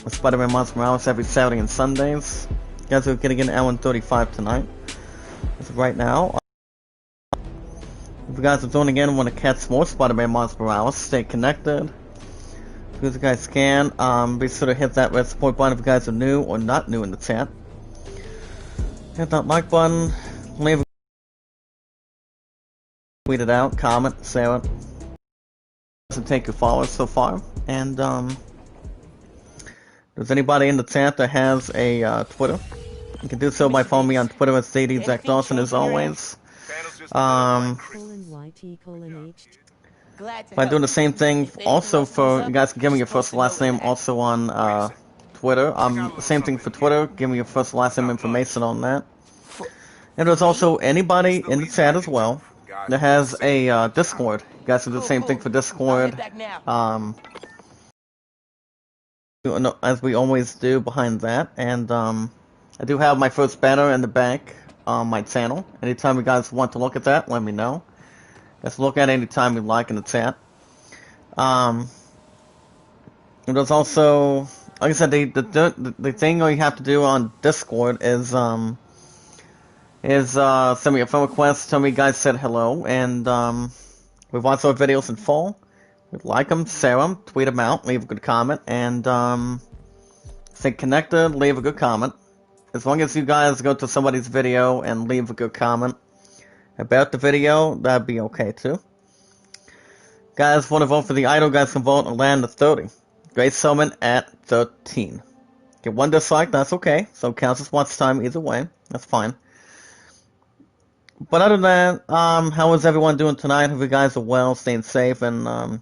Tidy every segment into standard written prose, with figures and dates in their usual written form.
with Spider-Man Miles Morales every Saturday and Sundays. You guys are getting an hour and 35 tonight. As of right now. If you guys are joining in and want to catch more Spider-Man Miles Morales, stay connected. As you guys can, be sure to hit that red support button if you guys are new or not new in the chat. Hit that like button, leave a tweet it out, comment, share it. Doesn't take your followers so far. And there's anybody in the chat that has a Twitter, you can do so by following me on Twitter at ZackDawson as always. By doing the same thing also for, you guys can give me your first and last name also on Twitter. Same thing for Twitter, give me your first and last name information on that. And there's also anybody in the chat as well that has a Discord. You guys can do the same thing for Discord. As we always do behind that. And I do have my first banner in the back on my channel. Anytime you guys want to look at that, let me know. Just look at it anytime you like in the chat. And there's also, like I said, the thing you have to do on Discord is send me a friend request, tell me you guys said hello, and we watch our videos in full. We like them, share them, tweet them out, leave a good comment, and stay connected, leave a good comment. As long as you guys go to somebody's video and leave a good comment about the video, that'd be okay too. Guys, want to vote for the idol, guys can vote and land to 30. Great Summon at 13. Get one dislike, that's okay. So counts as watch time either way. That's fine. But other than that, how is everyone doing tonight? Hope you guys are well, staying safe, and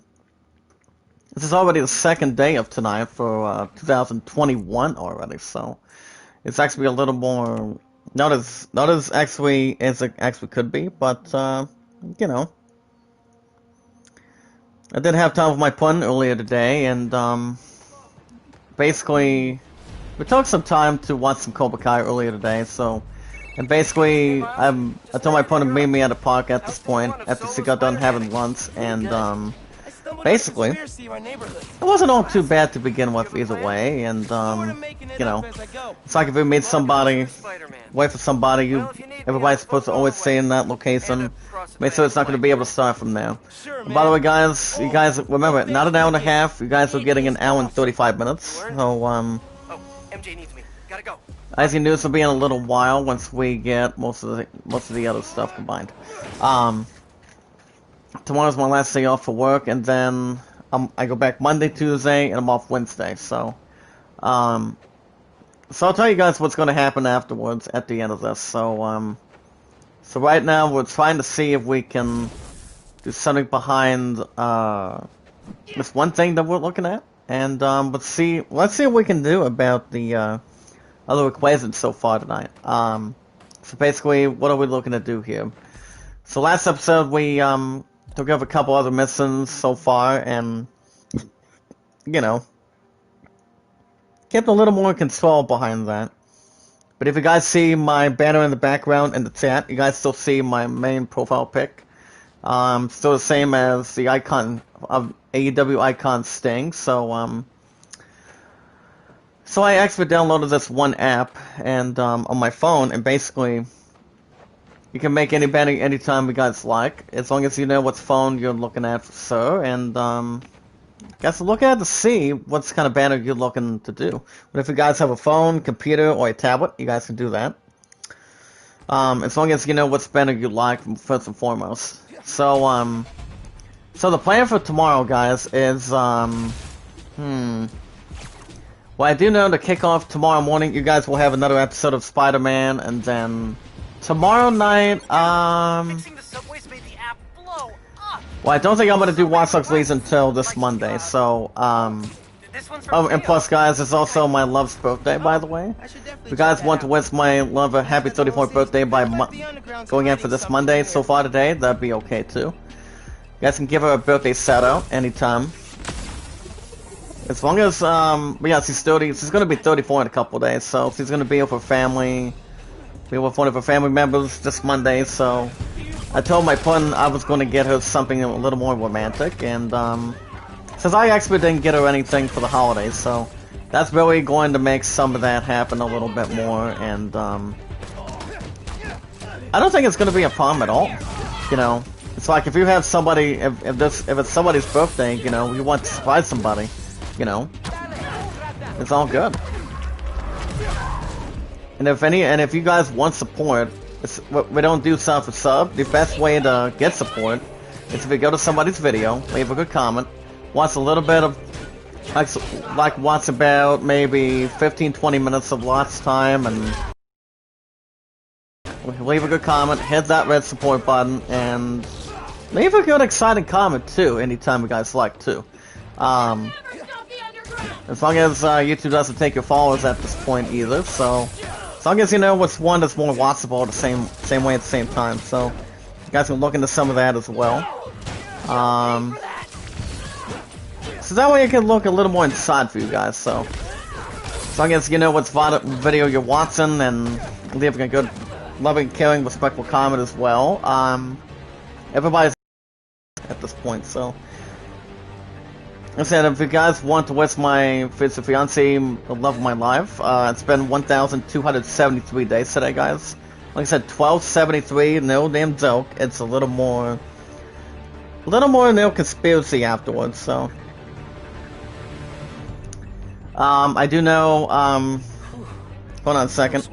this is already the second day of tonight for 2021 already, so it's actually a little more not as actually as it actually could be, but you know, I did have time with my pun earlier today, and basically we took some time to watch some Cobra Kai earlier today, so. And basically, I told my opponent to meet me at a park at this point, after she got done having lunch, and basically, it wasn't all too bad to begin with either way, and you know, it's like if you meet somebody, wait for somebody, everybody's supposed to always stay in that location, make sure it's not going to be able to start from there. And by the way guys, you guys, remember, not an hour and a half, you guys are getting an hour and 35 minutes, so Oh, MJ needs me. Gotta go. As you knew, this will be in a little while once we get most of the other stuff combined. Tomorrow's my last day off for work, and then I go back Monday, Tuesday, and I'm off Wednesday. So I'll tell you guys what's going to happen afterwards at the end of this. So right now we're trying to see if we can do something behind this one thing that we're looking at, and let's see what we can do about the other equations so far tonight. So basically, what are we looking to do here? So last episode we took over a couple other missions so far, and you know, kept a little more control behind that. But if you guys see my banner in the background in the chat, you guys still see my main profile pic. Still the same as the icon of AEW icon Sting. So I actually downloaded this one app and on my phone, and basically you can make any banner anytime you guys like, as long as you know what phone you're looking at for sure, and guys look at it to see what kind of banner you're looking to do. But if you guys have a phone, computer, or a tablet, you guys can do that. As long as you know what banner you like first and foremost. So the plan for tomorrow, guys, is well, I do know to kick off tomorrow morning, you guys will have another episode of Spider-Man, and then tomorrow night, Fixing the subways made the app blow up. well, I don't think I'm gonna do Watch Dogs Legion until this Monday. So, This one's oh, and plus, guys, it's also my love's birthday, by the way. If you guys want to wish my love a happy 34th birthday by going in for this Monday so far today, that'd be okay too. You guys can give her a birthday shout out anytime. As long as, but yeah, she's gonna be 34 in a couple days, so she's gonna be with her family, be with one of her family members this Monday, so I told my pun I was gonna get her something a little more romantic, and, since I actually didn't get her anything for the holidays, so that's really going to make some of that happen a little bit more, and I don't think it's going to be a problem at all. You know, it's like if you have somebody, if it's somebody's birthday, you know, you want to surprise somebody, you know, it's all good. And if you guys want support, we don't do sub for sub. The best way to get support is if you go to somebody's video, leave a good comment, watch a little bit of, like watch about maybe 15-20 minutes of lots time, and leave a good comment, hit that red support button, and leave a good exciting comment too, anytime you guys like too. As long as YouTube doesn't take your followers at this point either, so as long as you know what's one that's more watchable the same way at the same time, so you guys can look into some of that as well. So that way you can look a little more inside for you guys, so as long as you know what video you're watching and leaving a good, loving, caring, respectful comment as well. Everybody's at this point, so I said, if you guys want to wish my future fiance the love of my life, it's been 1,273 days today, guys. Like I said, 1273, no damn joke. It's a little more no conspiracy afterwards, so. I do know, hold on a second.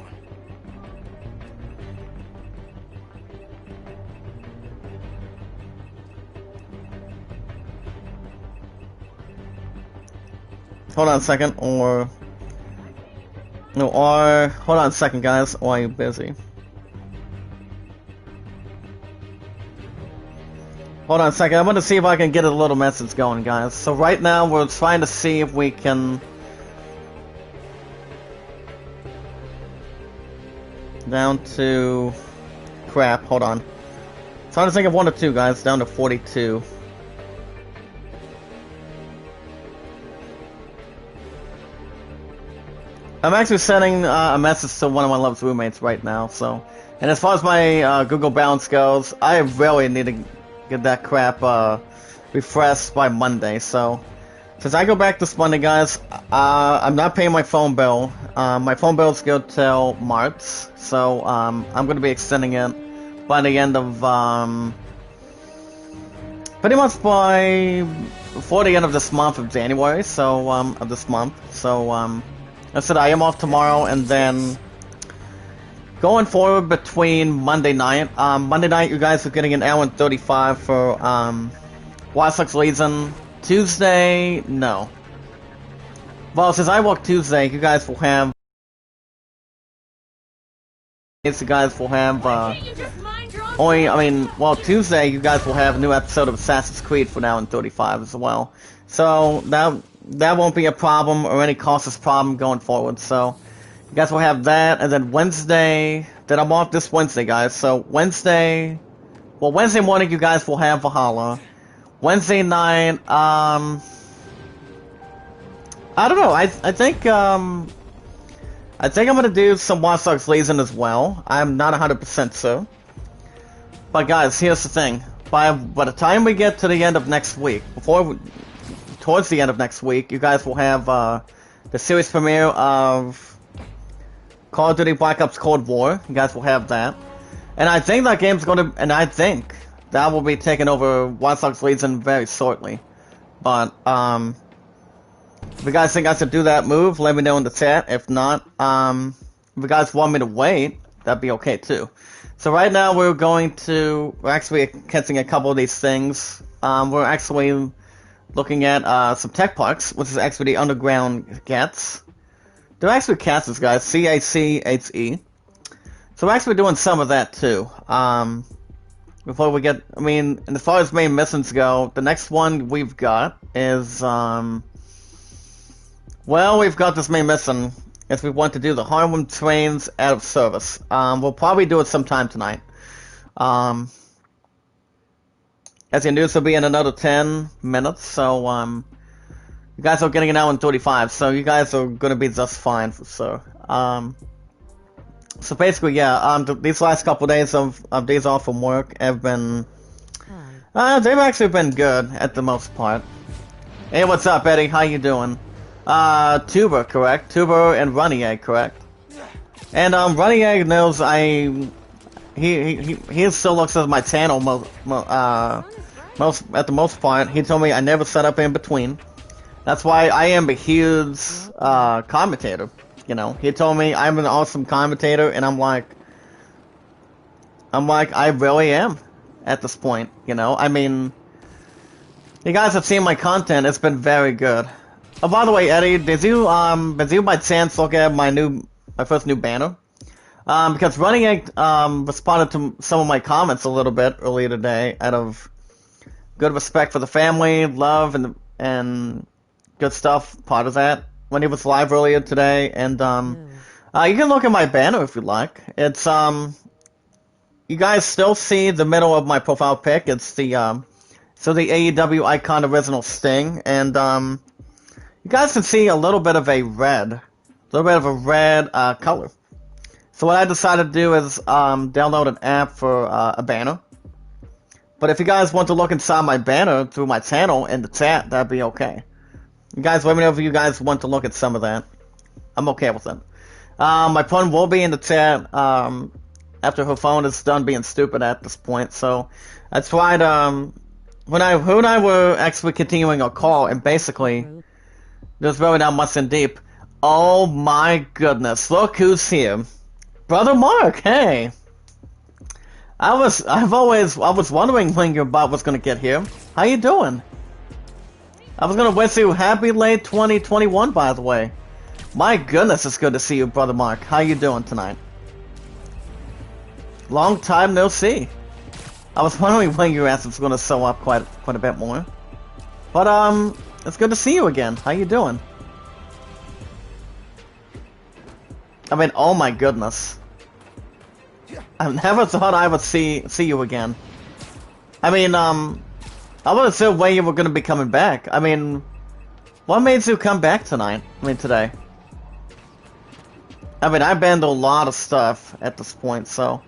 Hold on a second, or hold on a second, guys, or are you busy? Hold on a second, I'm gonna see if I can get a little message going, guys. So right now, we're trying to see if we can down to crap, hold on. Trying to think of 1 or 2, guys, down to 42. I'm actually sending a message to one of my love's roommates right now, so. And as far as my Google balance goes, I really need to get that crap refreshed by Monday, so. Since I go back this Monday, guys, I'm not paying my phone bill. My phone bill's good till March, so I'm going to be extending it by the end of, pretty much before the end of this month of January, so, of this month, so, I said I am off tomorrow, and then going forward between Monday night, you guys are getting an hour and 35 for, Watch Dogs Legion. Tuesday, no. Well, since I work Tuesday, you guys will have, Tuesday you guys will have a new episode of Assassin's Creed for an hour and 35 as well. So, that won't be a problem or any causeless problem going forward, so you guys will have that, and then Wednesday, then I'm off this Wednesday, guys, so Wednesday morning you guys will have Valhalla. Wednesday night, I don't know, I think I'm gonna do some Watch Dogs Legion as well. I'm not 100% sure. But guys, here's the thing, by the time we get to the end of next week, towards the end of next week, you guys will have the series premiere of Call of Duty Black Ops Cold War. You guys will have that. And I think that game's gonna, and I think that will be taking over Watch Dogs Legion very shortly. But, if you guys think I should do that move, let me know in the chat. If not, if you guys want me to wait, that'd be okay too. So right now we're actually catching a couple of these things. We're actually looking at some tech parks, which is actually the underground cats. They're actually cats, guys. C-A-C-H-E. So we're actually doing some of that too. Before we get, and as far as main missions go, the next one we've got is, we've got this main mission. If we want to do the Harlem trains out of service. We'll probably do it sometime tonight. As you knew, this will be in another 10 minutes, so, you guys are getting an hour and 35, so you guys are gonna be just fine for sure. So basically, yeah, these last couple days of days off from work have been, they've actually been good, at the most part. Hey, what's up, Eddie? How you doing? Tuber, correct? Tuber and Runny Egg, correct? And Runny Egg knows he still looks at my channel most at the most part. He told me I never set up in between. That's why I am a huge commentator. You know, he told me I'm an awesome commentator, and I'm like, I really am at this point. You know, I mean, you guys have seen my content. It's been very good. Oh, by the way, Eddie, did you by chance look at my first new banner? Because Running Egg responded to some of my comments a little bit earlier today, out of good respect for the family, love, and good stuff. Part of that when he was live earlier today, and you can look at my banner if you like. It's you guys still see the middle of my profile pic. It's the the AEW Icon Original Sting, and you guys can see a little bit of a red color. So what I decided to do is download an app for a banner. But if you guys want to look inside my banner through my channel in the chat, that'd be okay. You guys let me know if you guys want to look at some of that. I'm okay with it. My pun will be in the chat after her phone is done being stupid at this point. So I tried when her and I were actually continuing our call, and basically there's really not much in deep. Oh my goodness! Look who's here. Brother Mark, hey! I was wondering when your bot was gonna get here. How you doing? I was gonna wish you happy late 2021, by the way. My goodness, it's good to see you, Brother Mark. How you doing tonight? Long time no see. I was wondering when your ass was gonna sew up quite a bit more. But it's good to see you again. How you doing? I mean, oh my goodness. I never thought I would see you again. I mean, I wasn't sure when you were gonna be coming back. I mean, what made you come back tonight? I mean, today. I mean, I've been to a lot of stuff at this point, so,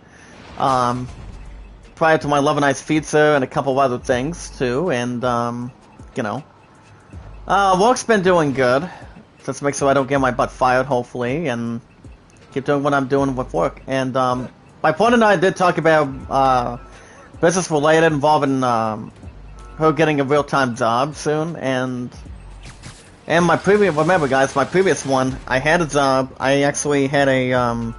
prior to my Love and Ice Pizza and a couple of other things, too, and, you know. Work's been doing good. Just make sure I don't get my butt fired, hopefully, and keep doing what I'm doing with work. And my opponent and I did talk about business related involving her getting a real-time job soon, and my previous, remember guys, my previous one, I had a job. I actually had a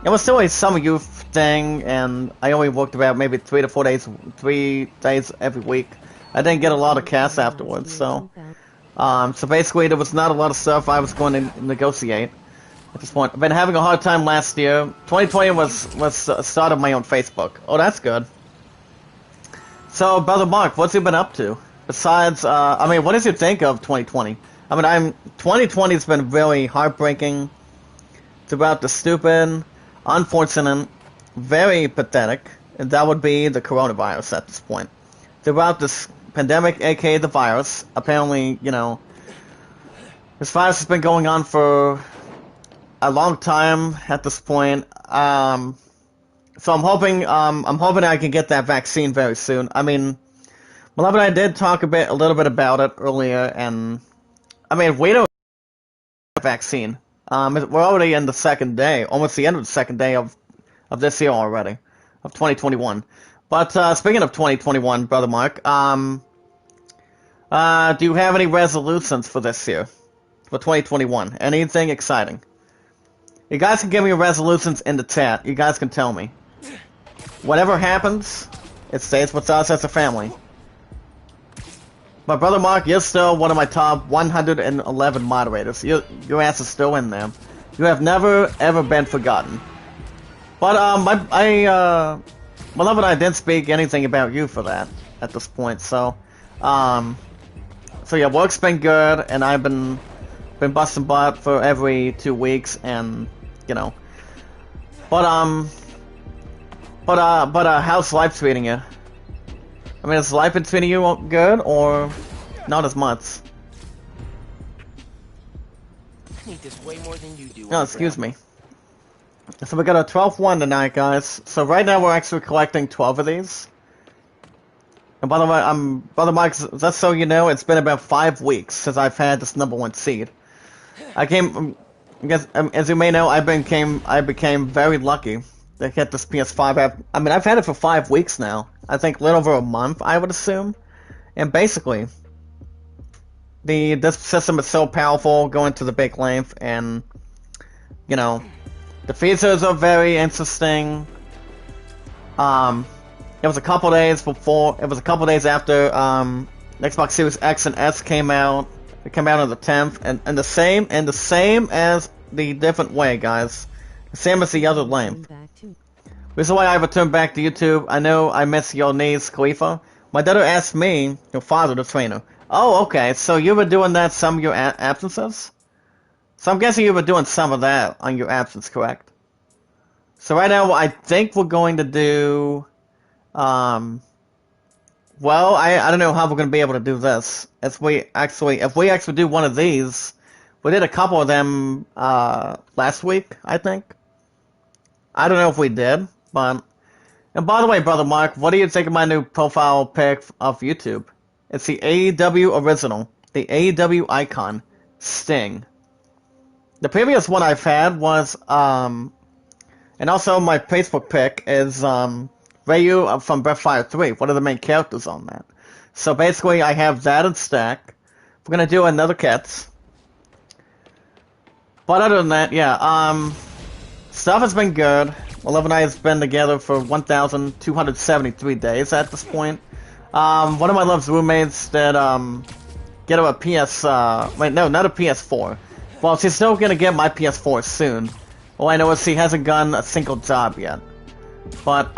it was still a summer youth thing, and I only worked about maybe 3 to 4 days, 3 days every week. I didn't get a lot of cash afterwards, so so basically there was not a lot of stuff I was going to negotiate at this point. I've been having a hard time last year. 2020 was the start of my own Facebook. Oh, that's good. So, Brother Mark, what's you been up to? Besides, I mean, what did you think of 2020? I mean, 2020's been really heartbreaking. It's about the stupid, unfortunate, very pathetic, and that would be the coronavirus at this point. It's about this pandemic, aka the virus. Apparently, you know, this virus has been going on for a long time at this point. So I'm hoping I can get that vaccine very soon. I mean, Beloved and I did talk a little bit about it earlier, and I mean, if we don't have a vaccine, we're already in the second day, almost the end of the second day of this year already, of 2021. But speaking of 2021, Brother Mark, do you have any resolutions for this year, for 2021? Anything exciting? You guys can give me your resolutions in the chat. You guys can tell me. Whatever happens, it stays with us as a family. But Brother Mark, you're still one of my top 111 moderators. Your ass is still in there. You have never, ever been forgotten. But, Beloved, I didn't speak anything about you for that at this point, so, so yeah, work's been good, and I've been busting butt for every 2 weeks, and, you know. But how's life treating you? I mean, has life been treating you good, or not as much? I need this way more than you do. Oh, excuse me. So we got a 12th one tonight, guys. So right now we're actually collecting 12 of these. And by the way, Brother Mike, just so you know, it's been about 5 weeks since I've had this #1 seed. I came, as you may know, I became very lucky to get this PS5. I mean, I've had it for 5 weeks now. I think a little over a month, I would assume. And basically, this system is so powerful, going to the big length, and you know, the features are very interesting. It was a couple days before. It was a couple days after Xbox Series X and S came out. It came out on the 10th, and the same as the different way, guys. The same as the other length. This is why I returned back to YouTube. I know I miss your niece, Khalifa. My daughter asked me, your father, the trainer. Oh, okay. So you were doing that some of your absences. So I'm guessing you were doing some of that on your absence, correct? So right now, I think we're going to do. Well, I don't know how we're going to be able to do this. If we actually do one of these, we did a couple of them last week, I think. I don't know if we did, but. And by the way, Brother Mark, what do you think of my new profile pic of YouTube? It's the AEW original, the AEW icon, Sting. The previous one I've had was, and also my Facebook pic is, Ryu from Breathfire 3, one of the main characters on that. So basically, I have that in stack. We're gonna do another Kets. But other than that, yeah, stuff has been good. Olive and I has been together for 1,273 days at this point. One of my love's roommates did, get her a wait, no, not a PS4. Well, she's still gonna get my PS4 soon. All I know is she hasn't gotten a single job yet. But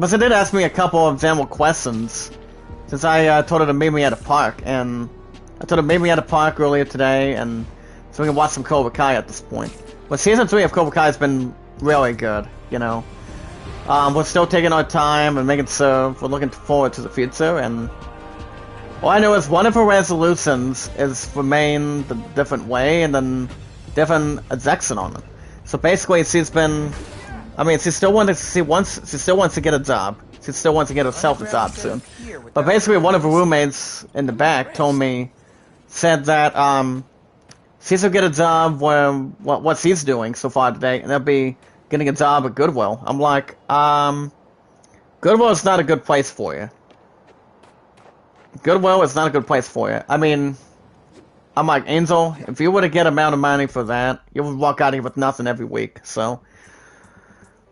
she did ask me a couple of general questions, since I told her to meet me at a park, and I told her to meet me at a park earlier today, and so we can watch some Cobra Kai at this point. But Season 3 of Cobra Kai has been really good, you know. We're still taking our time and making so we're looking forward to the future, and all I know is one of her resolutions is remain the different way and then different execution on it. So basically, she's been, I mean, she still wants to get a job. She still wants to get herself a job soon. But basically, one of her roommates in the back said that she's gonna get a job where what she's doing so far today, and that'll be getting a job at Goodwill. I'm like, Goodwill is not a good place for you. Goodwill is not a good place for you. I mean, I'm like, Angel, if you were to get amount of money for that, you would walk out here with nothing every week. So,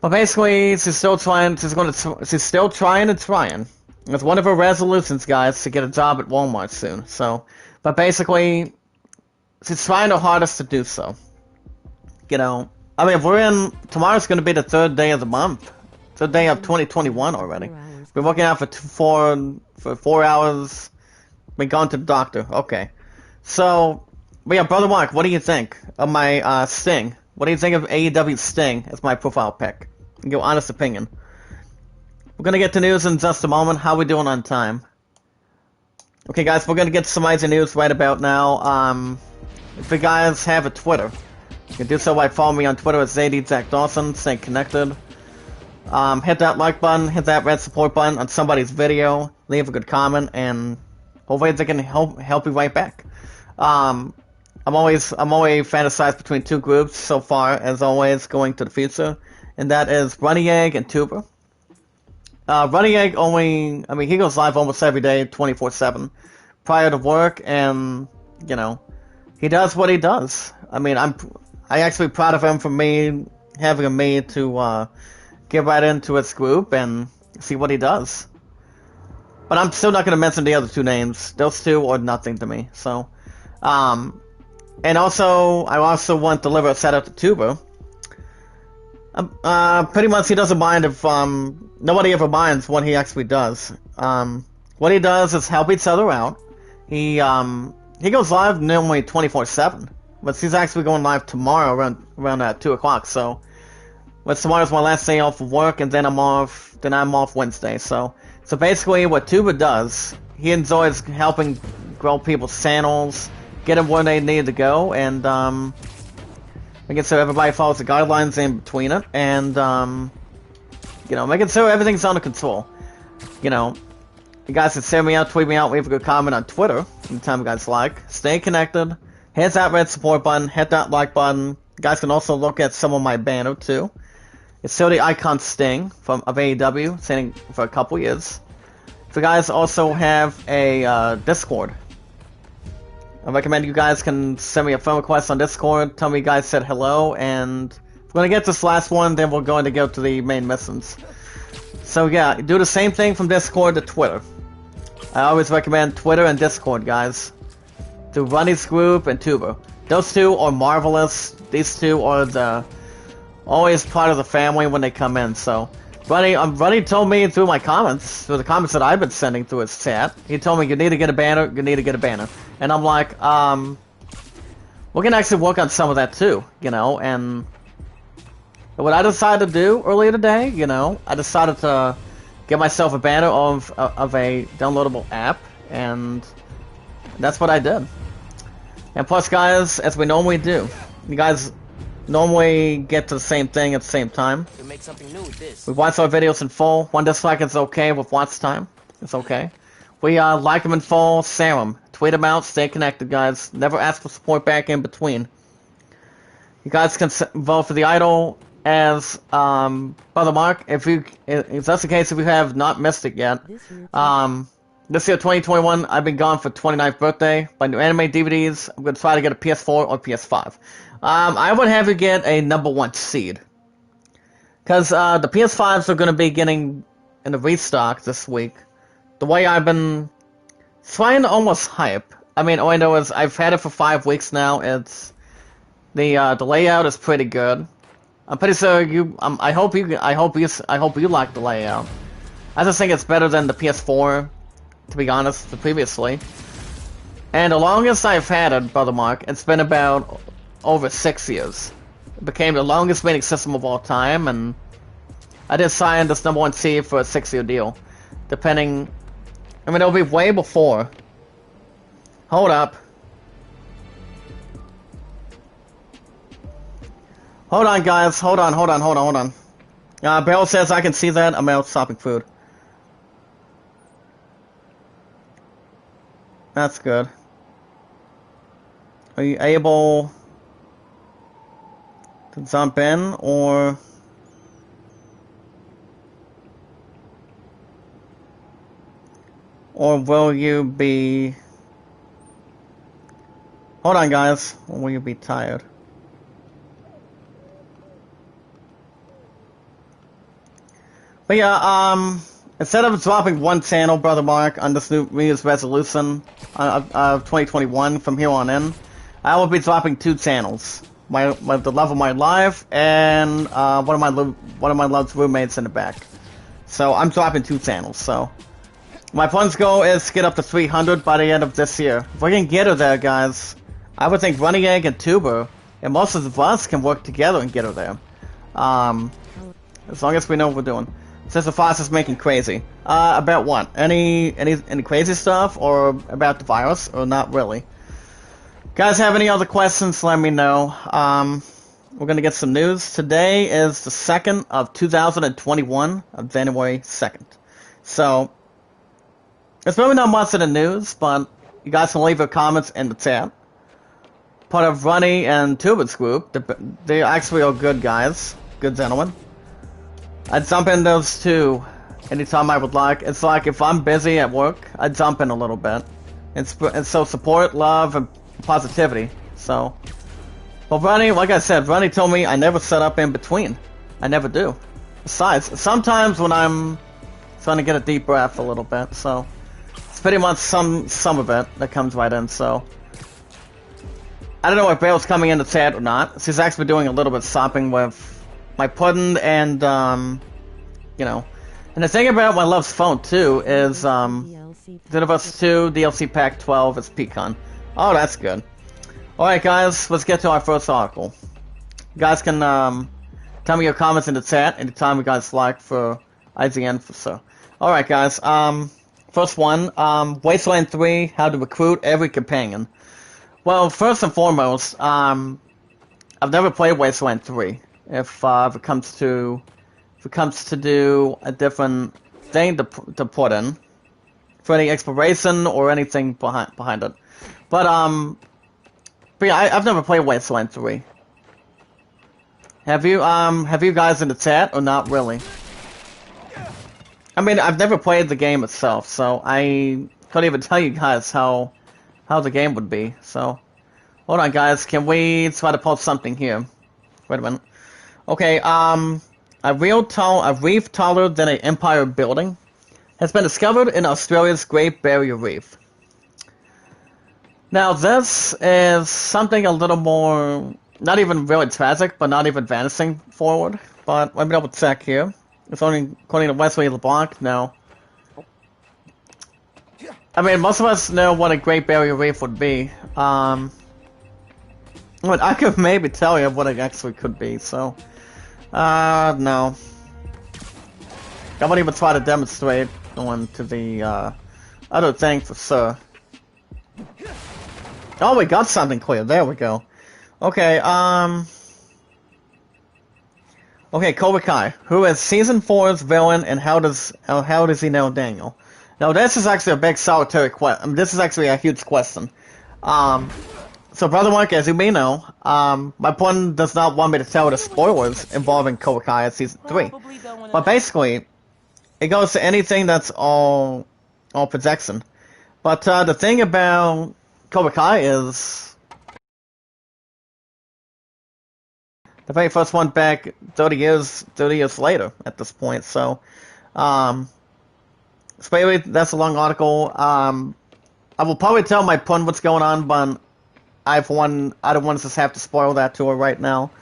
but basically, she's still trying. She's still trying and trying. It's one of her resolutions, guys, to get a job at Walmart soon. So, but basically, she's trying her hardest to do so. You know, I mean, tomorrow's going to be the 3rd day of the month, 3rd day of 2021 already. We're working out for 4 hours. We're going to the doctor. Okay. So, but yeah, Brother Mark, what do you think of my Sting? What do you think of AEW Sting as my profile pic? Your honest opinion. We're gonna get to news in just a moment. How we doing on time? Okay, guys, we're gonna get some major news right about now. If you guys have a Twitter, you can do so by following me on Twitter at ZDZackDawson. Stay connected. Hit that like button, hit that red support button on somebody's video, leave a good comment, and hopefully they can help you right back. I'm always fantasized between two groups so far, as always, going to the future, and that is Runny Egg and Tuber. Runny Egg he goes live almost every day, 24/7, prior to work, and, you know, he does what he does. I mean, I actually proud of him for having me to, get right into his group and see what he does. But I'm still not going to mention the other two names. Those two are nothing to me, so, and also, I also want to deliver a shout out to Tuber. Pretty much he doesn't mind if, nobody ever minds what he actually does. What he does is help each other out. He goes live normally 24/7, but he's actually going live tomorrow around 2 o'clock, so, but tomorrow's my last day off of work, and then I'm off Wednesday, so basically what Tuber does, he enjoys helping grow people's channels, get them where they need to go, and, making sure everybody follows the guidelines in between it, and, you know, making sure everything's under control. You know, You guys can send me out, tweet me out, leave a good comment on Twitter anytime you guys like. Stay connected. Hit that red support button. Hit that like button. You guys can also look at some of my banner too. It's still the Icon Sting of AEW, standing for a couple years. If you guys also have a Discord, I recommend you guys can send me a friend request on Discord. Tell me you guys said hello, and if we're gonna get this last one, then we're going to go to the main missions. So yeah, do the same thing from Discord to Twitter. I always recommend Twitter and Discord, guys. To Runny's group and Tuber. Those two are marvelous. These two are always part of the family when they come in. So Runny told me through my comments, through the comments that I've been sending through his chat. He told me you need to get a banner. You need to get a banner. And I'm like, we can actually work on some of that too, you know. And what I decided to do earlier today, you know, I decided to get myself a banner of a downloadable app, and that's what I did. And plus, guys, as we normally do, you guys normally get to the same thing at the same time. We'll make something new with this. We watch our videos in full. 1 dislike is okay with watch time. It's okay. We like them in full, share them, tweet them out, stay connected, guys. Never ask for support back in between. You guys can vote for the idol as Brother Mark. If that's the case, if you have not missed it yet, this year 2021, I've been gone for 29th birthday. Buy new anime DVDs. I'm gonna try to get a PS4 or PS5. I would have you get a #1 seed, because the PS5s are gonna be getting in the restock this week. The way I've been trying to almost hype. I mean, all I know is I've had it for 5 weeks now. It's the layout is pretty good. I'm pretty sure you. I hope you like the layout. I just think it's better than the PS4, to be honest, previously. And the longest I've had it, Brother Mark, it's been about over 6 years. It became the longest running system of all time, and I did sign this #1 seed for a 6-year deal. Depending, I mean, it'll be way before. Hold up. Hold on, guys. Hold on. Beryl says I can see that. I'm out shopping food. That's good. Are you able to jump in, or... Or will you be... Hold on, guys. Or will you be tired? But yeah, instead of dropping one channel, Brother Mark, on this new Year's resolution of 2021 from here on in, I will be dropping 2 channels. The love of my life and one of my love's roommates in the back. So I'm dropping 2 channels. So my fun's goal is to get up to 300 by the end of this year. If we can get her there, guys, I would think Running Egg and Tuber and most of us can work together and get her there. As long as we know what we're doing. Since the Fox is making crazy. About what? Any crazy stuff, or about the virus, or not really? Guys, have any other questions? Let me know. We're gonna get some news. Today is the 2nd of 2021, of January 2nd. So, it's really not much in the news, but you guys can leave your comments in the chat. Part of Runny and Tubit's group. They actually are good guys, good gentlemen. I'd jump in those too anytime I would like. It's like if I'm busy at work, I'd jump in a little bit. And so support, love, and positivity. So, well, Runny, like I said, Runny told me I never set up in between. I never do. Besides, sometimes when I'm trying to get a deep breath a little bit, so it's pretty much some of it that comes right in. So I don't know if Bale's coming in the chat or not. She's actually doing a little bit of shopping with my pudding and, you know. And the thing about my love's phone, too, is, Zen of Us 2, DLC Pack 12 is Pecan. Oh, that's good. Alright, guys, let's get to our first article. You guys can, tell me your comments in the chat anytime you guys like for IGN for so. Alright, guys, first one, Wasteland 3, how to recruit every companion. Well, first and foremost, I've never played Wasteland 3. If it comes to do a different thing to put in. for any exploration or anything behind it. But yeah, I've never played Wasteland 3. Have you guys in the chat or not really? I mean, I've never played the game itself, so I couldn't even tell you guys how the game would be. So, hold on, guys. Can we try to post something here? Wait a minute. Okay. A reef taller than an empire building has been discovered in Australia's Great Barrier Reef. Now, this is something a little more, not even really tragic, but not even vanishing forward. But let me double check here. It's only according to Wesley LeBlanc. No. I mean, most of us know what a Great Barrier Reef would be. But I could maybe tell you what it actually could be, so... no. I won't even try to demonstrate going to the, other thing for sure. Oh, we got something clear. There we go. Okay, okay, Cobra Kai. Who is Season 4's villain, and how does he know Daniel? Now, this is actually a big solitary question. I mean, this is actually a huge question. So, Brother Mark, as you may know, my pun does not want me to tell the spoilers involving Cobra Kai at Season 3. But basically, it goes to anything that's all projection. But the thing about Cobra Kai is the very first one back 30 years later at this point. So, anyway, that's a long article. I will probably tell my pun what's going on, but I don't want to just have to spoil that to her right now.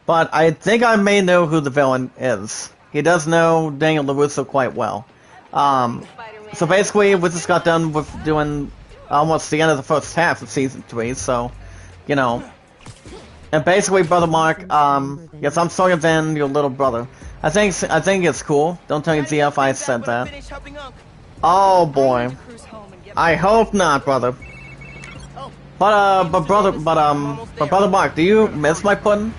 But I think I may know who the villain is. He does know Daniel LaRusso quite well. So basically, we just got done with doing almost the end of the first half of Season 3, so, you know. And basically, Brother Mark, yes, I'm sorry than your little brother. I think it's cool. Don't tell your ZF I said that. Oh boy. I hope not, brother. But Brother Mark, do you miss my pudding?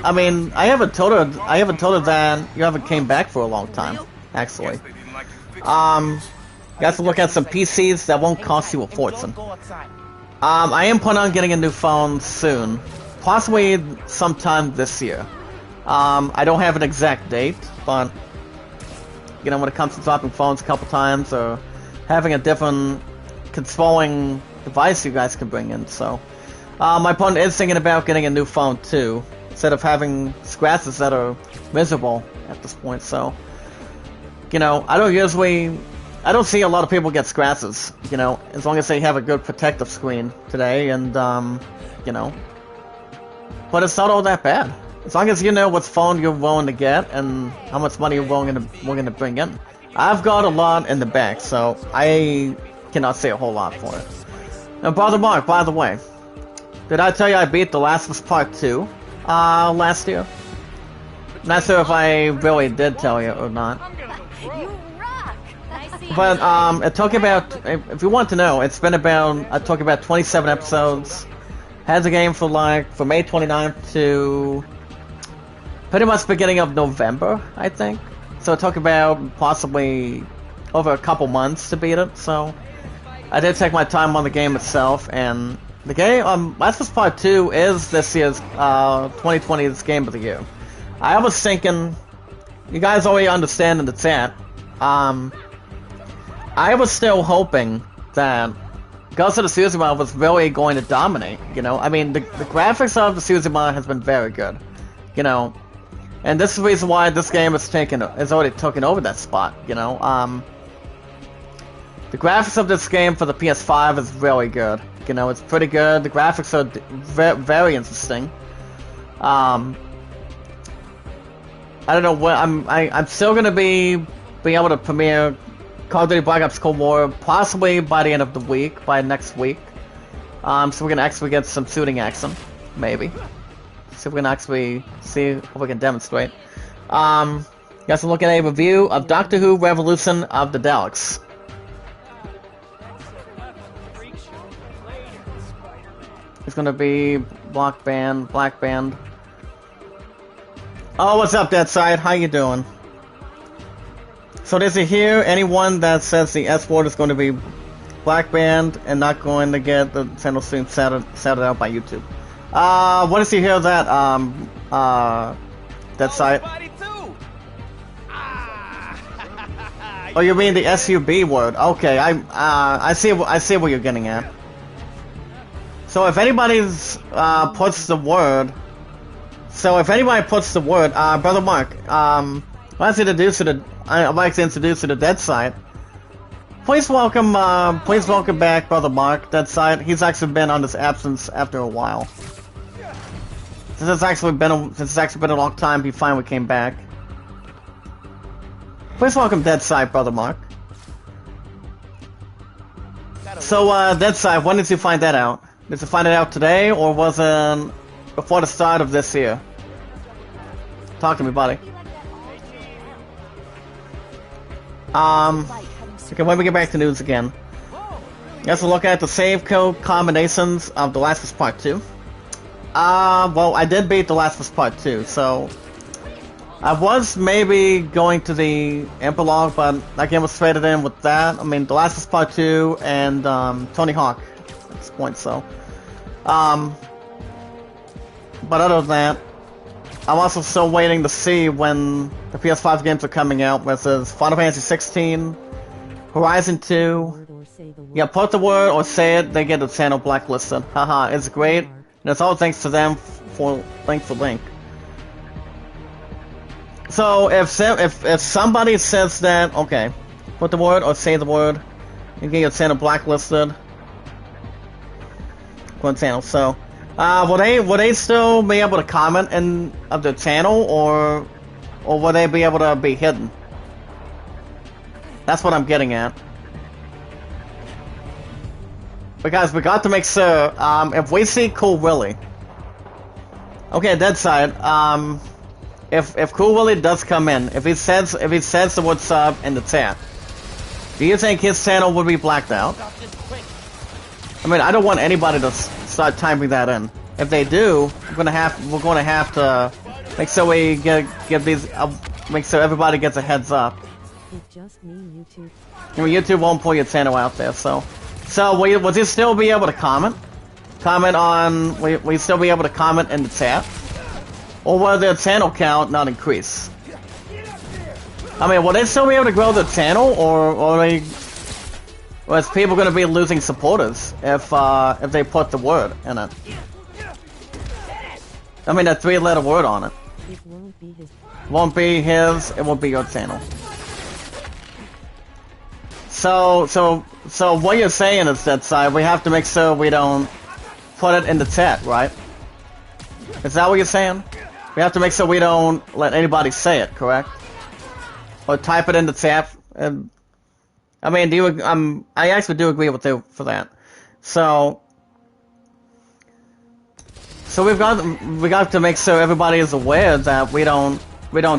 I mean, I haven't told her that you haven't came back for a long time, actually. You have to look at some PCs that won't cost you a fortune. I am planning on getting a new phone soon. Possibly sometime this year. I don't have an exact date, but, you know, when it comes to swapping phones a couple times, or having a different controlling device you guys can bring in, so. My opponent is thinking about getting a new phone, too, instead of having scratches that are miserable at this point, so. You know, I don't see a lot of people get scratches, you know, as long as they have a good protective screen today, and, you know. But it's not all that bad. As long as you know what phone you're willing to get and how much money you're willing to bring in. I've got a lot in the bank, so I cannot say a whole lot for it. Now, Brother Mark, by the way, did I tell you I beat The Last of Us Part 2 last year? Not sure if I really did tell you or not. You rock! But it took about, if you want to know, it's been about, it took about 27 episodes. Had the game for from May 29th to pretty much beginning of November, I think. So it took about possibly over a couple months to beat it, so I did take my time on the game itself, and the game, Last of Us Part 2 is this year's, 2020's Game of the Year. I was thinking, you guys already understand in the chat, I was still hoping that Ghost of Tsushima was really going to dominate, you know? I mean, the graphics of the Tsushima has been very good, you know? And this is the reason why this game has already taken over that spot, you know? The graphics of this game for the PS5 is really good, you know? It's pretty good. The graphics are very interesting. I don't know what I'm still gonna be able to premiere Call of Duty Black Ops Cold War possibly by the end of the week, by next week. So we're gonna actually get some shooting action, maybe. So we're gonna actually see if we can demonstrate. Guys, look at a review of Doctor Who Revolution of the Daleks. It's gonna be Black Band. Oh, what's up, Deadside? How you doing? So does it hear anyone that says the S word is going to be black banned and not going to get the channel stream shouted out by YouTube? What does he hear that site? Oh, you mean the SUB word? Okay, I see what you're getting at. So if anybody's puts the word, Brother Mark, I'd like to introduce you to the Dead Side. Please welcome back, Brother Mark. Dead Side. He's actually been on this absence after a while. Since it's actually been a long time, he finally came back. Please welcome Dead Side, Brother Mark. So, Dead Side, when did you find that out? Did you find it out today, or was it before the start of this year? Talk to me, buddy. Okay, when we get back to news again. Let's look at the save code combinations of The Last of Us Part 2. Well, I did beat The Last of Us Part 2, so I was maybe going to the epilogue, but that game was traded in with that. I mean, The Last of Us Part 2 and Tony Hawk at this point, so. But other than that, I'm also still waiting to see when the PS5 games are coming out, which is Final Fantasy 16, Horizon 2. Yeah, put the word or say it, they get the channel blacklisted. Haha, it's great. And it's all thanks to them for Link. So if somebody says that, okay, put the word or say the word, you get your channel blacklisted. One channel. So, will they still be able to comment in of the channel, or will they be able to be hidden? That's what I'm getting at. Because we got to make sure, if we see Cool Willie, okay, Dead Side, if Cool Willie does come in, if he says the word sub in the chat, do you think his channel would be blacked out? I mean, I don't want anybody to start typing that in. If they do, we're gonna have to make sure we get these, make sure everybody gets a heads up. Just me, YouTube. I mean, YouTube won't pull your channel out there, so will you still be able to comment? Will you still be able to comment in the chat? Or will their channel count not increase? I mean, will they still be able to grow their channel, or is people going to be losing supporters if they put the word in it? I mean, a 3-letter word on it. It won't be his. Won't be his. It will be your channel. So what you're saying is that side, we have to make sure we don't put it in the chat, right? Is that what you're saying? We have to make sure we don't let anybody say it, correct? Or type it in the chat. And I mean, I actually do agree with you for that. So we got to make sure everybody is aware that we don't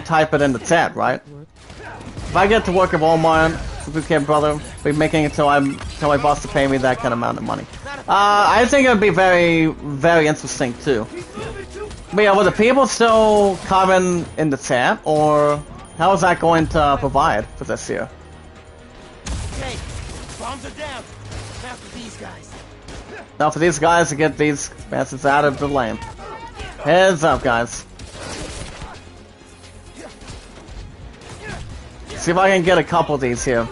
type it in the chat, right? If I get to work at Walmart, okay, brother, be making it till my boss to pay me that kind of amount of money. I think it would be very, very interesting too. But yeah, will the people still comment in the chat, or how is that going to provide for this year? Okay, bombs are down. Now for these guys. Now for these guys to get these bastards out of the lane. Heads up, guys. See if I can get a couple of these here.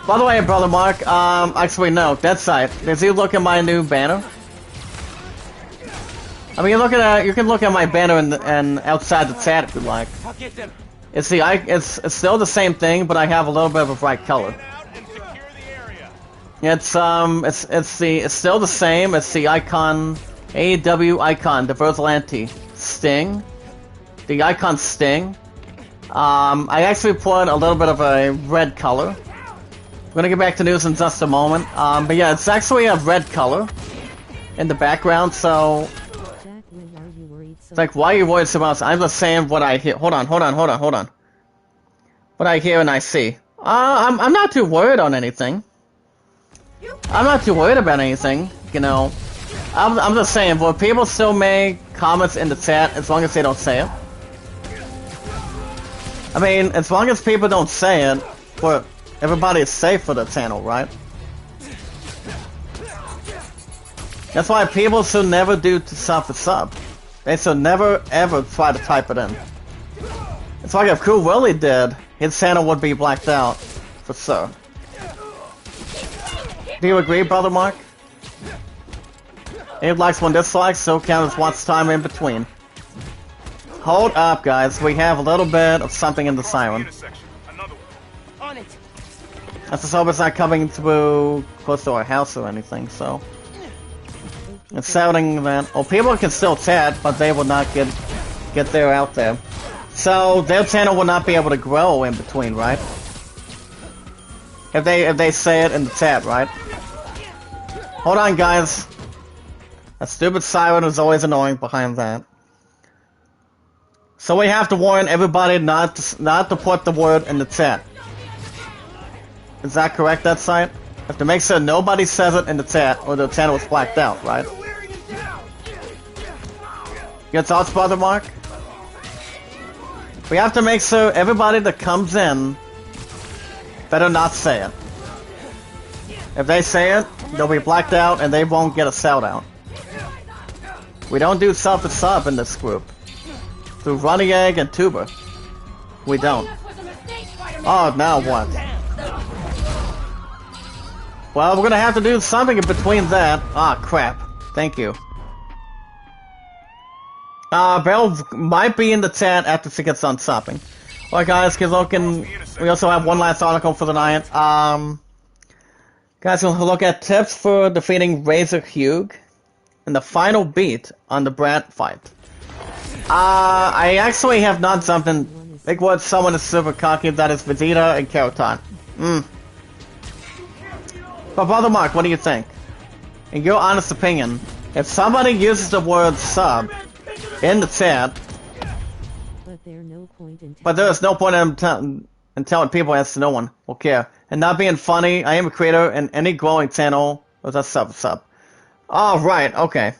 By the way, Brother Mark, actually no, Dead Side. Did you look at my new banner? I mean, you can look at my banner and outside the chat if you like. I'll get them. It's still the same thing, but I have a little bit of a bright color. It's still the same. It's the icon, AEW icon, the Vigilante Sting, the icon Sting. I actually put a little bit of a red color. I'm gonna get back to news in just a moment. But yeah, it's actually a red color in the background. So it's like, why are you worried so much? I'm just saying what I hear. Hold on. What I hear and I see. I'm not too worried on anything. I'm not too worried about anything, you know. I'm just saying, will people still make comments in the chat as long as they don't say it? I mean, as long as people don't say it, for everybody is safe for the channel, right? That's why people should never do to sub for sub. They should never ever try to type it in. It's like if Cool Willie did, his channel would be blacked out, for sure. Do you agree, Brother Mark? 8 likes, 1 dislike, so count as watch time in between. Hold up, guys. We have a little bit of something in the siren. On it. That's just hope it's not coming through close to our house or anything, so. It's sounding that. Oh, people can still chat, but they will not get there out there. So their channel will not be able to grow in between, right? If they say it in the chat, right? Hold on, guys. That stupid siren is always annoying behind that. So we have to warn everybody not to put the word in the chat. Is that correct, that site? Have to make sure nobody says it in the chat, or the channel is blacked out, right? Your thoughts, Brother Mark? We have to make sure everybody that comes in better not say it. If they say it, they'll be blacked out and they won't get a shout out. We don't do sub to sub in this group. Through Runny Egg and Tuber. We don't. Oh, now what? Well, we're gonna have to do something in between that. Ah, crap. Thank you. Belle might be in the chat after she gets done shopping. Alright guys, we also have one last article for the night. Guys, we'll look at tips for defeating Razor Hugh in the final beat on the Brad fight. I actually have not something like what someone is super cocky, that is Vegeta and Karotan. But Brother Mark, what do you think? In your honest opinion, if somebody uses the word sub in the chat, but there's no point in telling people as to no one will care. And not being funny, I am a creator in any growing channel with a sub. Alright, okay.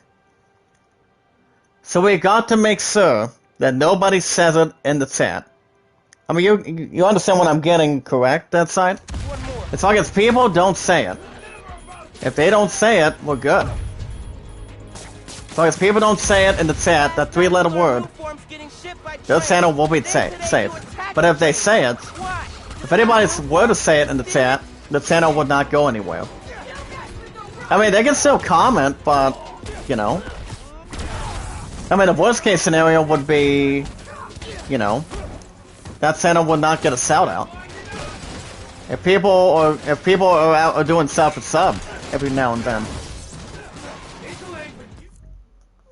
So we got to make sure that nobody says it in the chat. I mean, you understand what I'm getting, correct, that side? As long as people don't say it. If they don't say it, we're good. As long as people don't say it in the chat, that 3-letter word, their channel will be safe. But if they say it, if anybody were to say it in the chat, the channel would not go anywhere. I mean, they can still comment, but, you know. I mean, the worst case scenario would be, you know, that channel would not get a shout out. If people are out doing sub for sub every now and then.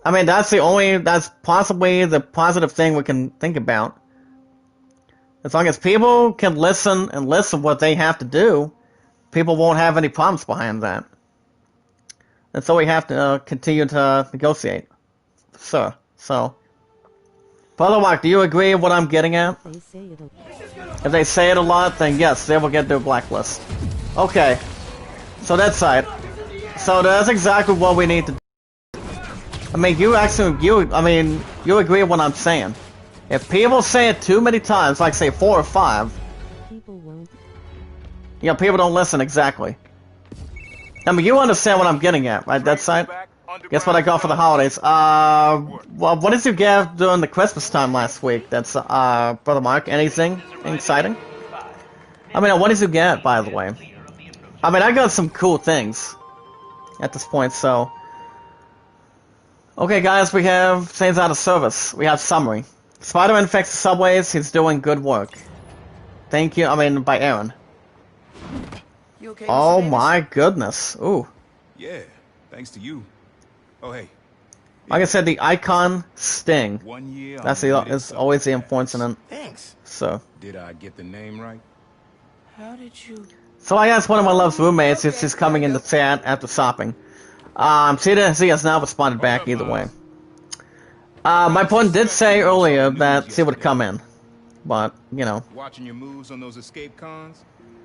I mean, that's possibly the positive thing we can think about. As long as people can listen and listen what they have to do, people won't have any problems behind that. And so we have to continue to negotiate. Sir, so. Brother Mark, do you agree with what I'm getting at? If they say it a lot, then yes, they will get their blacklist. Okay. So that's right. So that's exactly what we need to do. I mean, you agree with what I'm saying. If people say it too many times, like say 4 or 5, People won't. yeah, people don't listen exactly. I mean, you understand what I'm getting at, right? That side? Guess what I got for the holidays? Well, what did you get during the Christmas time last week? That's, Brother Mark, anything exciting? I mean, what did you get, by the way? I mean, I got some cool things at this point, so. Okay, guys, we have things out of service. We have summary. Spider-Man fixed the subways. He's doing good work. Thank you. I mean, by Aaron. You okay, Oh Mr. Davis? my goodness. Ooh. Yeah, thanks to you. Oh, hey. Like I said, the icon Sting. 1 year. That's I'm it's always the important. Thanks. So. Did I get the name right? How did you... So I asked one of my love's roommates if she's coming in the chat after shopping. She has not responded back either way. My point did say earlier that she would come in, but you know. Watching your moves on those escape cons,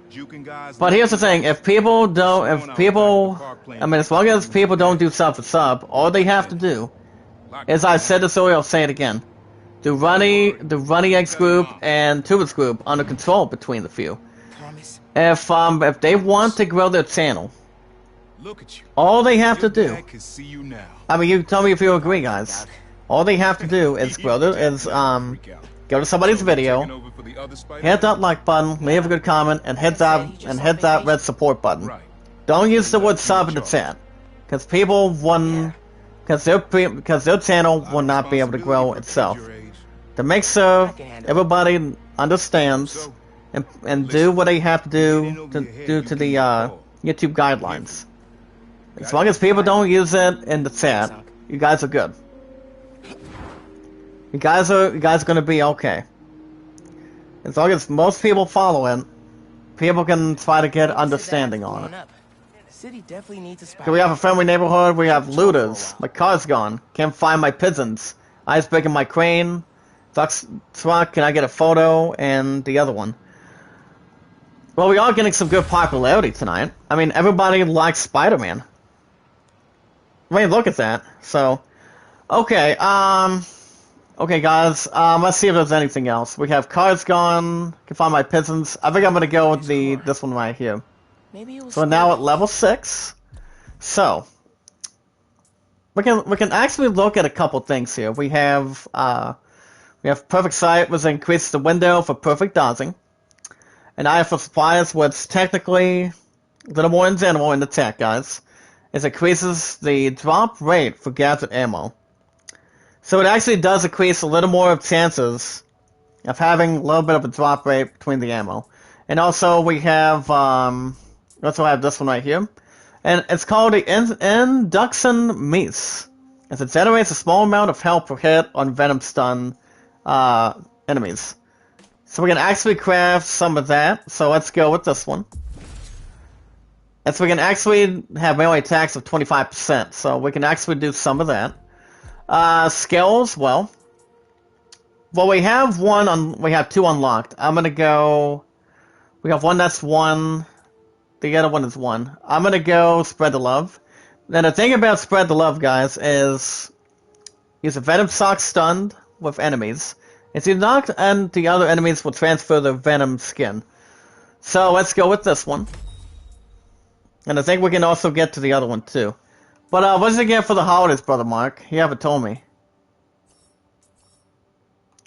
juking guys. But here's the thing: as long as people don't do sub for sub, all they have to do, as I said this earlier, I'll say it again: the Runny X group and Tuba's group under control between the few. If they want to grow their channel, Look at you. all they have to Your do. dad can see you now. I mean, you tell me if you agree, guys. All they have to do is go to somebody's video, Taking over for the other Spider- hit that like button, leave a good comment, and hit that red support button. Right. Don't use the word sub in the chat, because people wouldn't, because their channel will not be able to grow itself. To make sure everybody understands and do what they have to do to the YouTube guidelines. As long as people don't use it in the chat, you guys are good. You guys are gonna be okay. As long as most people follow it, people can try to get understanding on it. The city definitely needs a spy. Okay, we have a friendly neighborhood, we have looters, my car's gone, can't find my pigeons, ice breaking my crane, truck, can I get a photo, and the other one. Well, we are getting some good popularity tonight. I mean, everybody likes Spider-Man. I mean, look at that. So, okay, okay, guys, let's see if there's anything else. We have cars gone, can find my pigeons. I think I'm gonna go with this one right here. Maybe it was So we're now at level 6. So we can actually look at a couple things here. We have perfect sight, which increases the window for perfect dodging. And eye for supplies, which technically a little more in general in the tech, guys. It increases the drop rate for gadget ammo. So it actually does increase a little more of chances of having a little bit of a drop rate between the ammo. And also we have also have this one right here. And it's called the Induction Mace. As it generates a small amount of health per hit on Venom stun enemies. So we can actually craft some of that. So let's go with this one. And so we can actually have melee attacks of 25%. So we can actually do some of that. Skills, well, we have we have 2 unlocked. I'm gonna go. We have one that's 1. The other one is 1. I'm gonna go Spread the Love. Then the thing about Spread the Love, guys, is use a Venom Sock stunned with enemies. If you knocked, and the other enemies will transfer the Venom skin. So let's go with this one. And I think we can also get to the other one too. But what does it get for the holidays, Brother Mark? You haven't told me.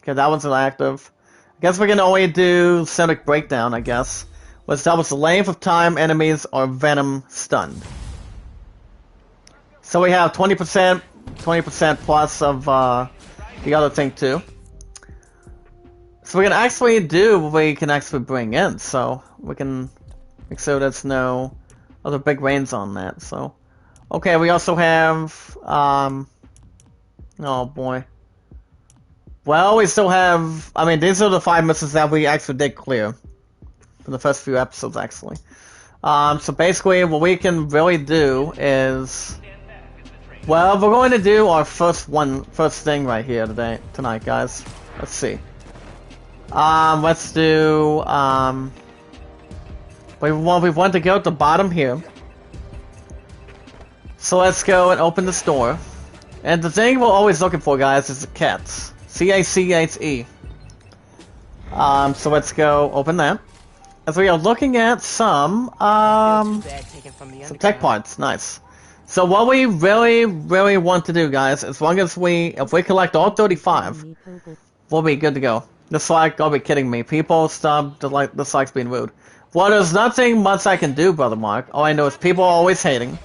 Okay, that one's inactive. I guess we can only do Sonic Breakdown, I guess. Which doubles the length of time enemies are Venom stunned. So we have 20% plus of the other thing too. So we can actually do what we can actually bring in. So we can make sure there's no other big rains on that. So okay, we also have oh boy. Well, we still have, I mean, these are the 5 missions that we actually did clear from the first few episodes, actually. So basically, what we can really do is, well, we're going to do our first thing right here tonight, guys. Let's see. Let's do, we want to go at the bottom here. So let's go and open the store. And the thing we're always looking for, guys, is the cats. C-A-C-H-E. So let's go open that. As we are looking at some tech parts, nice. So what we really want to do, guys, as long as if we collect all 35, we'll be good to go. This like, don't be kidding me. People stop this like's being rude. Well, there's nothing much I can do, Brother Mark. All I know is people are always hating.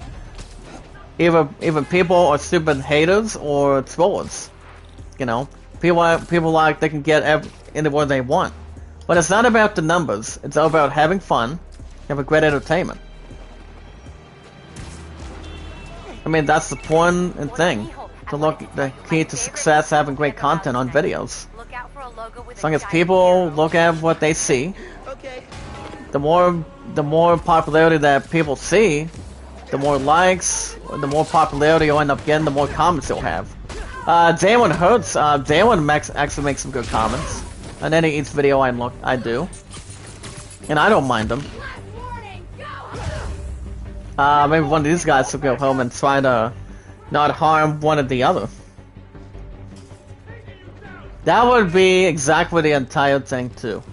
Either people are stupid haters or trollers. You know, people like they can get anywhere they want. But it's not about the numbers. It's all about having fun, have a great entertainment. I mean, that's the point and thing. The key to success, having great content on videos. As long as people look at what they see, the more popularity that people see, the more likes, the more popularity you'll end up getting, the more comments you'll have. Damon Hurts, Damon actually makes some good comments on each video I do, and I don't mind them. Maybe one of these guys will go home and try to not harm one or the other. That would be exactly the entire thing too.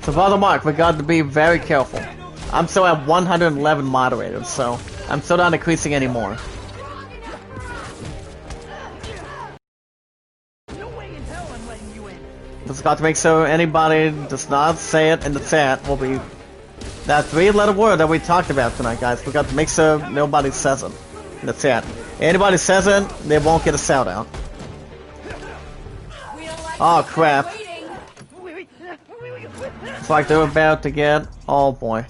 So Brother Mark, we got to be very careful. I'm still at 111 moderators, so I'm still not increasing anymore. Just got to make sure anybody does not say it in the chat. Will be that 3-letter word that we talked about tonight, guys. We got to make sure nobody says it in the chat. Anybody says it, they won't get a shout out. Oh crap! It's like they're about to get. Oh boy!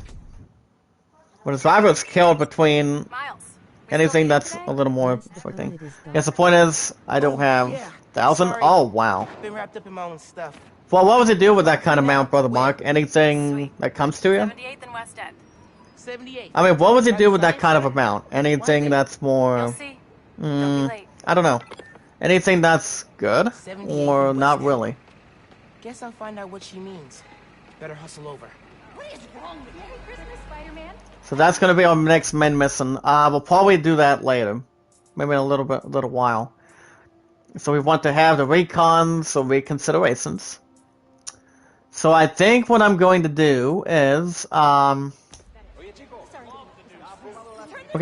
But his driver is killed between anything that's a little more afflicting. Yes, the point is, I don't have 1,000. Oh wow! Been wrapped up in my own stuff. Well, what would you do with that kind of amount, Brother Mark? Anything that comes to you? 78th and West End. 78. I mean, what would you do with that kind of amount? Anything that's You'll more... see. Don't be late. I don't know. Anything that's good? Or not really? Guess I'll find out what she means. Better hustle over. What is wrong with you? Merry Christmas, Spider-Man. So that's gonna be our next main mission. We'll probably do that later. Maybe in a little while. So we want to have the recons or reconsiderations. So I think what I'm going to do is, okay,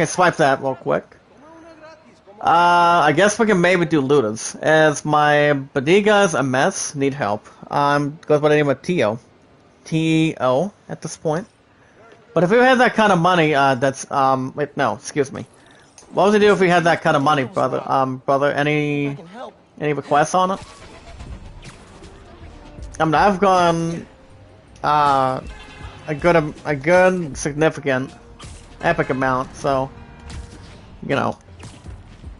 swipe that real quick. I guess we can maybe do looters, as my bodega's a mess, need help. Goes by the name of Tio. T-O at this point. But if we had that kind of money, wait, no, excuse me. What would you do if we had that kind of money, brother? Brother, any requests on it? I mean, I've gone, a good, significant, epic amount, so, you know,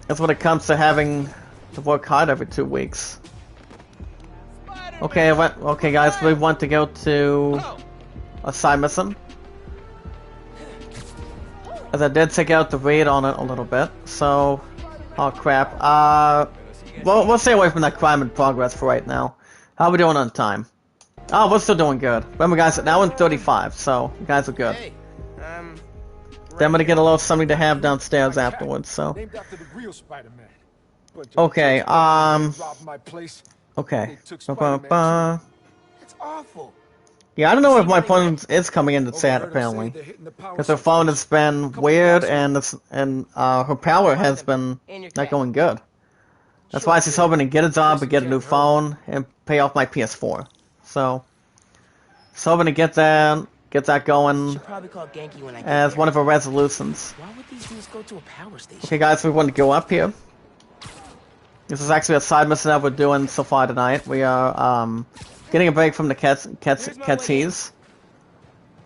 that's when it comes to having to work hard every 2 weeks. Okay, okay guys, we want to go to a side mission. As I did take out the raid on it a little bit, so, oh crap, well, we'll stay away from that crime in progress for right now. How are we doing on time? Oh, we're still doing good. Remember guys, now in 35, so you guys are good. Hey, Then I'm gonna get a little something to have downstairs afterwards, so. Named after the real Spider-Man. Okay, Robbed my place. okay. it's awful. Yeah, I don't know if my phone is coming in the chat apparently. Because her phone has been weird and her power has been not going good. That's why she's hoping to get a job and get a new phone and pay off my PS4. So, she's hoping to get that going Should probably call Genki when I get as there. one of her resolutions. Why would these dudes go to a power station? Okay guys, we want to go up here. This is actually a side mission that we're doing so far tonight. We are getting a break from the Keys,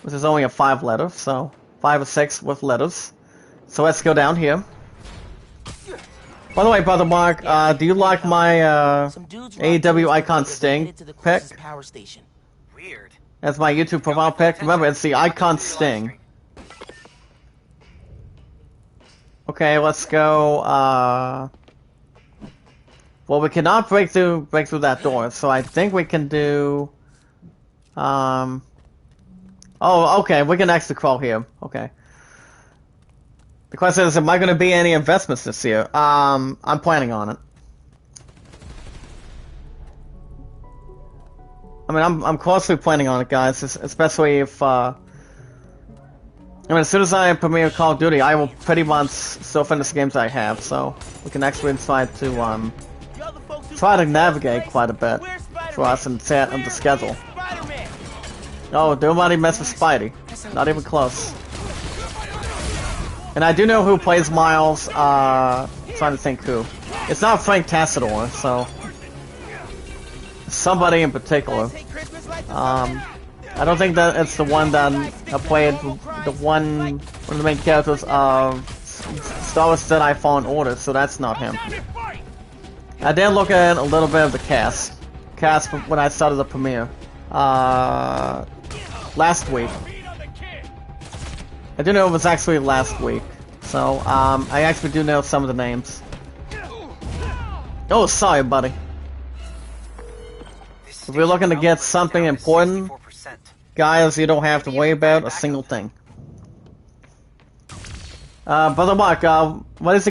which is only a 5 letter, so 5 or 6 with letters. So let's go down here. By the way, Brother Mark, do you like my Some dudes AEW robbed Icon Toronto Sting headed to the pick? closest power station. Weird. That's my YouTube profile pic. Remember, it's the Icon Sting. Okay, let's go, well, we cannot break through that door, so I think we can do, oh, okay, we can actually crawl here. Okay. The question is, am I going to be any investments this year? I'm planning on it. I mean, I'm closely planning on it, guys, especially if, I mean, as soon as I premiere Call of Duty, I will pretty much still finish the games I have, so we can actually try to navigate quite a bit for us and set on the schedule. Oh, nobody mess with Spidey. Not even close. And I do know who plays Miles, trying to think who. It's not Frank Tassador, so somebody in particular. I don't think that it's the one that played one of the main characters of Star Wars Jedi Fallen Order, so that's not him. I did look at a little bit of the cast when I started the premiere last week. I do know it was actually last week, so I actually do know some of the names. Oh, sorry, buddy. If you're looking to get something important, guys, you don't have to worry about a single thing. Brother Mark, what is it?